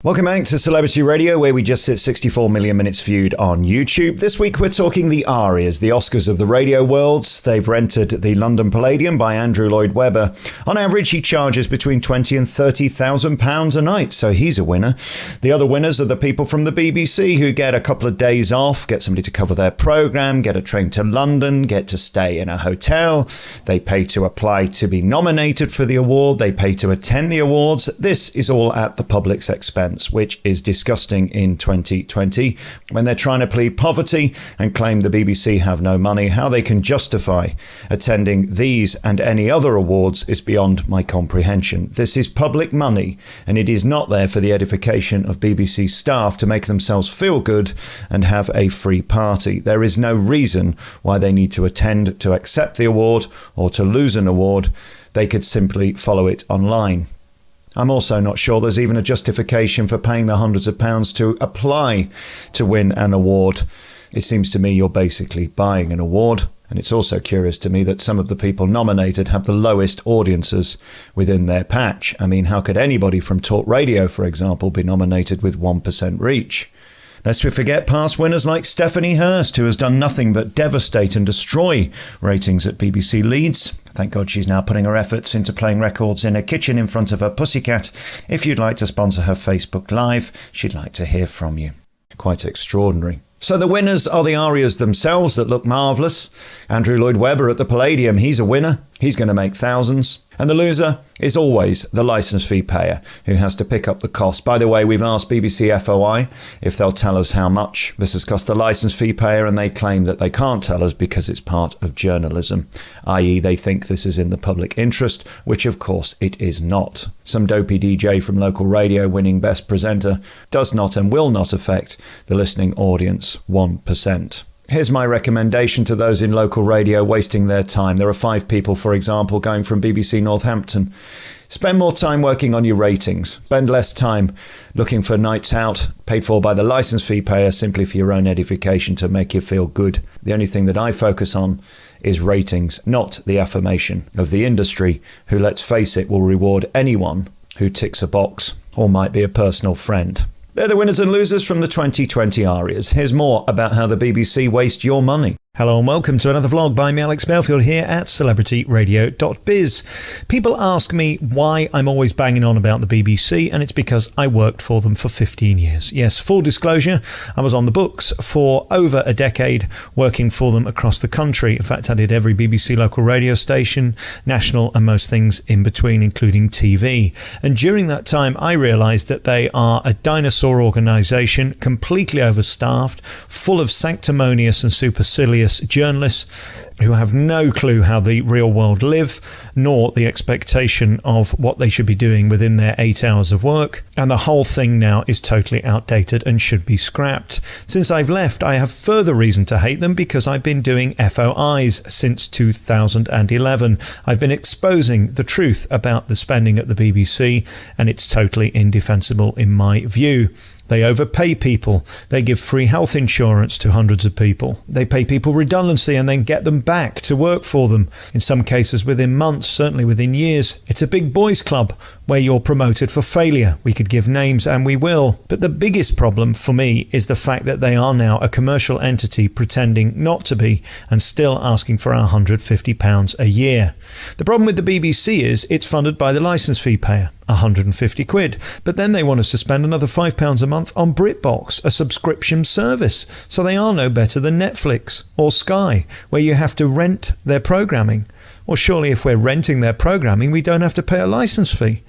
Welcome back to Celebrity Radio, where we just hit 64 million minutes viewed on YouTube. This week we're talking the ARIAS, the Oscars of the radio world. They've rented the London Palladium by Andrew Lloyd Webber. On average, he charges between £20,000 and £30,000 a night, so he's a winner. The other winners are the people from the BBC who get a couple of days off, get somebody to cover their programme, get a train to London, get to stay in a hotel. They pay to apply to be nominated for the award. They pay to attend the awards. This is all at the public's expense, which is disgusting in 2020 when they're trying to plead poverty and claim the BBC have no money. How they can justify attending these and any other awards is beyond my comprehension. This is public money, and it is not there for the edification of BBC staff to make themselves feel good and have a free party. There is no reason why they need to attend to accept the award or to lose an award. They could simply follow it online. I'm also not sure there's even a justification for paying the hundreds of pounds to apply to win an award. It seems to me you're basically buying an award. And it's also curious to me that some of the people nominated have the lowest audiences within their patch. I mean, how could anybody from Talk Radio, for example, be nominated with 1% reach? Lest we forget past winners like Stephanie Hurst, who has done nothing but devastate and destroy ratings at BBC Leeds. Thank God she's now putting her efforts into playing records in a kitchen in front of her pussycat. If you'd like to sponsor her Facebook Live, she'd like to hear from you. Quite extraordinary. So the winners are the ARIAS themselves that look marvellous. Andrew Lloyd Webber at the Palladium, he's a winner. He's going to make thousands. And the loser is always the licence fee payer who has to pick up the cost. By the way, we've asked BBC FOI if they'll tell us how much this has cost the licence fee payer, and they claim that they can't tell us because it's part of journalism, i.e. they think this is in the public interest, which of course it is not. Some dopey DJ from local radio winning Best Presenter does not and will not affect the listening audience 1%. Here's my recommendation to those in local radio wasting their time. There are 5 people, for example, going from BBC Northampton. Spend more time working on your ratings. Spend less time looking for nights out paid for by the licence fee payer simply for your own edification to make you feel good. The only thing that I focus on is ratings, not the affirmation of the industry, who, let's face it, will reward anyone who ticks a box or might be a personal friend. They're the winners and losers from the 2020 ARIAS. Here's more about how the BBC waste your money. Hello and welcome to another vlog by me, Alex Belfield, here at celebrityradio.biz. People ask me why I'm always banging on about the BBC, and it's because I worked for them for 15 years. Yes, full disclosure, I was on the books for over a decade working for them across the country. In fact, I did every BBC local radio station, national and most things in between, including TV. And during that time, I realised that they are a dinosaur organisation, completely overstaffed, full of sanctimonious and supercilious journalists who have no clue how the real world live, nor the expectation of what they should be doing within their 8 hours of work. And the whole thing now is totally outdated and should be scrapped. Since I've left, I have further reason to hate them because I've been doing FOIs since 2011. I've been exposing the truth about the spending at the BBC, and it's totally indefensible in my view. They overpay people. They give free health insurance to hundreds of people. They pay people redundancy and then get them back to work for them. In some cases within months, certainly within years. It's a big boys club where you're promoted for failure. We could give names and we will. But the biggest problem for me is the fact that they are now a commercial entity pretending not to be and still asking for our £150 a year. The problem with the BBC is it's funded by the licence fee payer. 150 quid. But then they want us to spend another £5 a month on BritBox, a subscription service. So they are no better than Netflix or Sky, where you have to rent their programming. Well, surely if we're renting their programming, we don't have to pay a licence fee.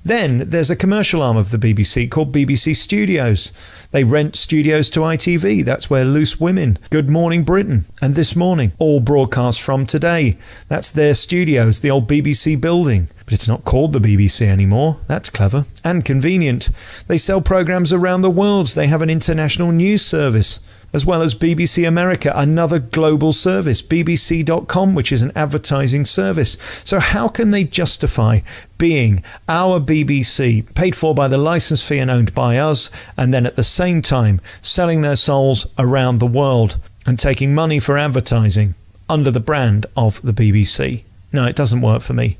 Then there's a commercial arm of the BBC called BBC Studios. They rent studios to ITV. That's where Loose Women, Good Morning Britain, and This Morning all broadcast from today. That's their studios, the old BBC building. But it's not called the BBC anymore. That's clever and convenient. They sell programmes around the world. They have an international news service, as well as BBC America, another global service, BBC.com, which is an advertising service. So how can they justify being our BBC, paid for by the licence fee and owned by us, and then at the same time selling their souls around the world and taking money for advertising under the brand of the BBC? No, it doesn't work for me.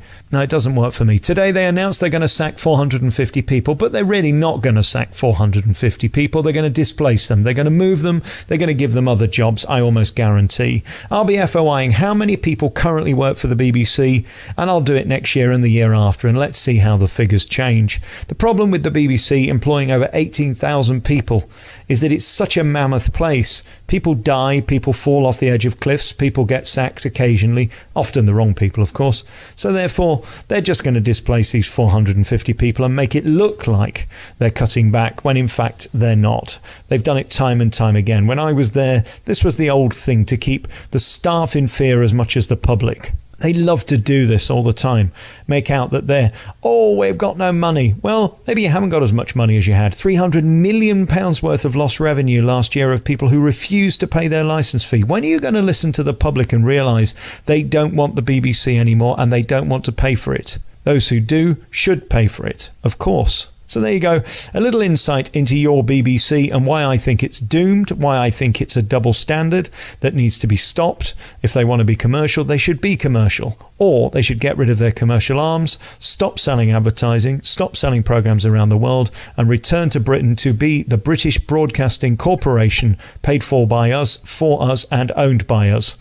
Today they announced they're going to sack 450 people, but they're really not going to sack 450 people. They're going to displace them. They're going to move them. They're going to give them other jobs, I almost guarantee. I'll be FOIing how many people currently work for the BBC, and I'll do it next year and the year after, and let's see how the figures change. The problem with the BBC employing over 18,000 people is that it's such a mammoth place. People die, people fall off the edge of cliffs, people get sacked occasionally, often the wrong people, of course. So therefore, they're just going to displace these 450 people and make it look like they're cutting back, when in fact they're not. They've done it time and time again. When I was there, this was the old thing, to keep the staff in fear as much as the public. They love to do this all the time. Make out that we've got no money. Well, maybe you haven't got as much money as you had. £300 million worth of lost revenue last year of people who refused to pay their licence fee. When are you going to listen to the public and realise they don't want the BBC anymore and they don't want to pay for it? Those who do should pay for it, of course. So there you go, a little insight into your BBC and why I think it's doomed, why I think it's a double standard that needs to be stopped. If they want to be commercial, they should be commercial. Or they should get rid of their commercial arms, stop selling advertising, stop selling programmes around the world, and return to Britain to be the British Broadcasting Corporation, paid for us, and owned by us.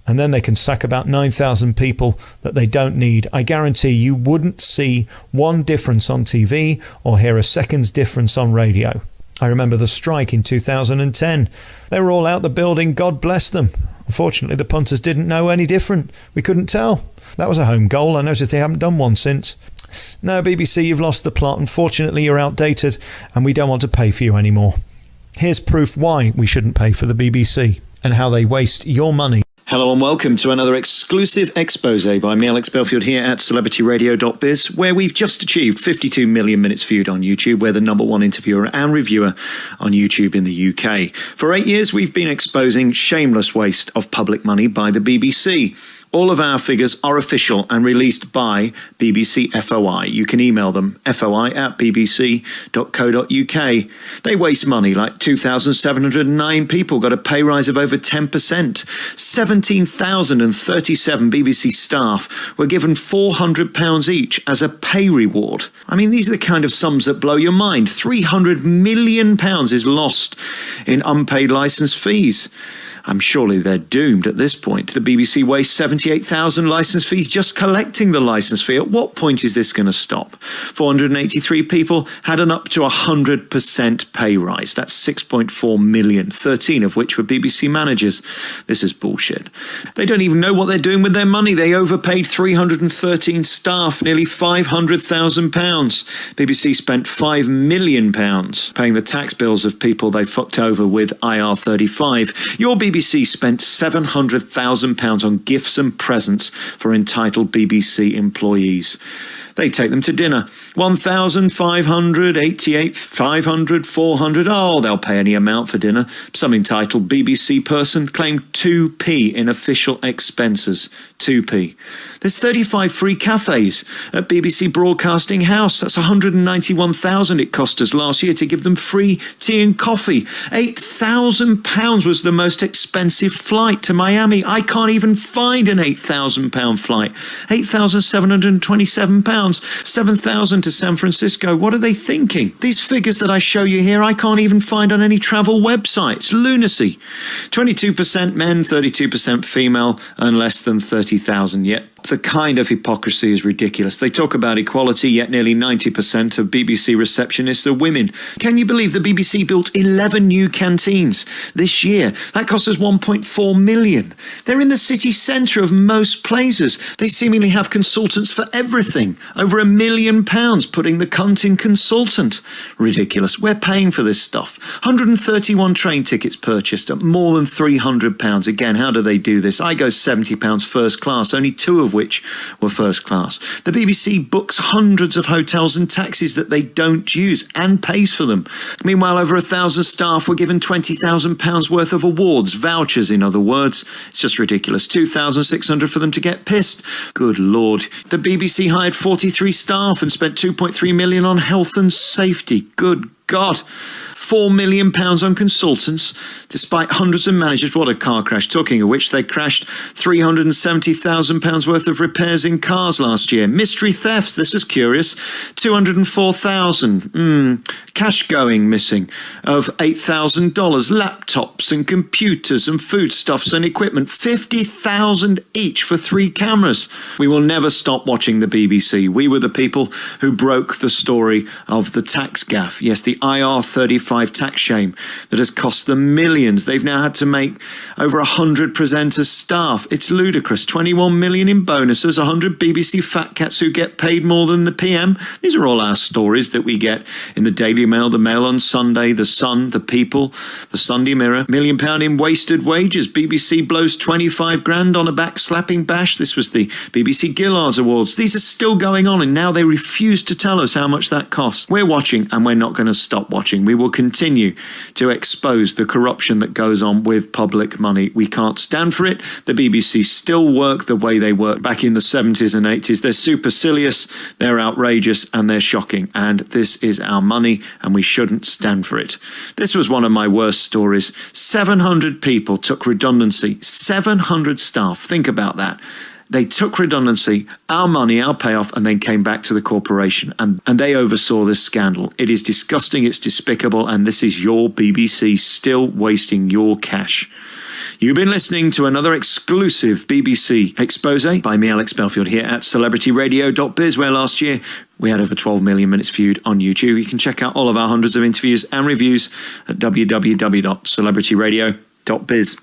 And then they can sack about 9,000 people that they don't need. I guarantee you wouldn't see one difference on TV or hear a second's difference on radio. I remember the strike in 2010. They were all out the building, God bless them. Unfortunately, the punters didn't know any different. We couldn't tell. That was a home goal. I noticed they haven't done one since. No, BBC, you've lost the plot. Unfortunately, you're outdated and we don't want to pay for you anymore. Here's proof why we shouldn't pay for the BBC and how they waste your money. Hello and welcome to another exclusive expose by me, Alex Belfield, here at celebrityradio.biz, where we've just achieved 52 million minutes viewed on YouTube. We're the #1 interviewer and reviewer on YouTube in the UK. For 8 years, we've been exposing shameless waste of public money by the BBC. All of our figures are official and released by BBC FOI. You can email them, foi@bbc.co.uk. They waste money, like 2,709 people got a pay rise of over 10%. 17,037 BBC staff were given £400 each as a pay reward. I mean, these are the kind of sums that blow your mind. £300 million is lost in unpaid licence fees. Surely they're doomed at this point. The BBC wastes 78,000 licence fees just collecting the licence fee. At what point is this going to stop? 483 people had an up to 100% pay rise. That's 6.4 million, 13 of which were BBC managers. This is bullshit. They don't even know what they're doing with their money. They overpaid 313 staff, nearly £500,000. BBC spent £5 million paying the tax bills of people they fucked over with IR35. Your BBC spent £700,000 on gifts and presents for entitled BBC employees. They take them to dinner. 1,588, 500, 400. Oh, they'll pay any amount for dinner. Some entitled BBC person claimed 2p in official expenses. 2p. There's 35 free cafes at BBC Broadcasting House. That's 191,000 it cost us last year to give them free tea and coffee. £8,000 was the most expensive flight to Miami. I can't even find an £8,000 flight. £8,727. £7,000 to San Francisco. What are they thinking? These figures that I show you here, I can't even find on any travel websites. Lunacy. 22% men, 32% female, and less than 30,000 yet. The kind of hypocrisy is ridiculous. They talk about equality, yet nearly 90% of BBC receptionists are women. Can you believe the BBC built 11 new canteens this year? That cost us £1.4 million. They're in the city centre of most places. They seemingly have consultants for everything. Over £1 million putting the cunt in consultant. Ridiculous. We're paying for this stuff. 131 train tickets purchased at more than £300. Again, how do they do this? I go £70 first class, only 2 of which were first class. The BBC books hundreds of hotels and taxis that they don't use and pays for them. Meanwhile, over 1,000 staff were given £20,000 worth of awards, vouchers in other words. It's just ridiculous. 2,600 for them to get pissed. Good Lord. The BBC hired 43 staff and spent 2.3 million on health and safety. Good God. £4 million on consultants, despite hundreds of managers. What a car crash. Talking of which, they crashed £370,000 worth of repairs in cars last year. Mystery thefts, this is curious, 204,000. Cash going missing of $8,000. Laptops and computers and foodstuffs and equipment, 50,000 each for 3 cameras. We will never stop watching the BBC. We were the people who broke the story of the tax gaffe. Yes, the IR35 tax shame that has cost them millions. They've now had to make over 100 presenters staff. It's ludicrous. 21 million in bonuses, 100 BBC fat cats who get paid more than the PM. These are all our stories that we get in the Daily Mail, the Mail on Sunday, the Sun, the People, the Sunday Mirror. £1 million in wasted wages. BBC blows 25 grand on a back-slapping bash. This was the BBC Gillards Awards. These are still going on, and now they refuse to tell us how much that costs. We're watching, and we're not going to stop watching. We will continue to expose the corruption that goes on with public money. We can't stand for it. The BBC still work the way they worked back in the 70s and 80s. They're supercilious, they're outrageous, and they're shocking. And this is our money, and we shouldn't stand for it. This was one of my worst stories. 700 people took redundancy. 700 staff. Think about that. They took redundancy, our money, our payoff, and then came back to the corporation. And they oversaw this scandal. It is disgusting, it's despicable, and this is your BBC still wasting your cash. You've been listening to another exclusive BBC expose by me, Alex Belfield, here at celebrityradio.biz, where last year we had over 12 million minutes viewed on YouTube. You can check out all of our hundreds of interviews and reviews at www.celebrityradio.biz.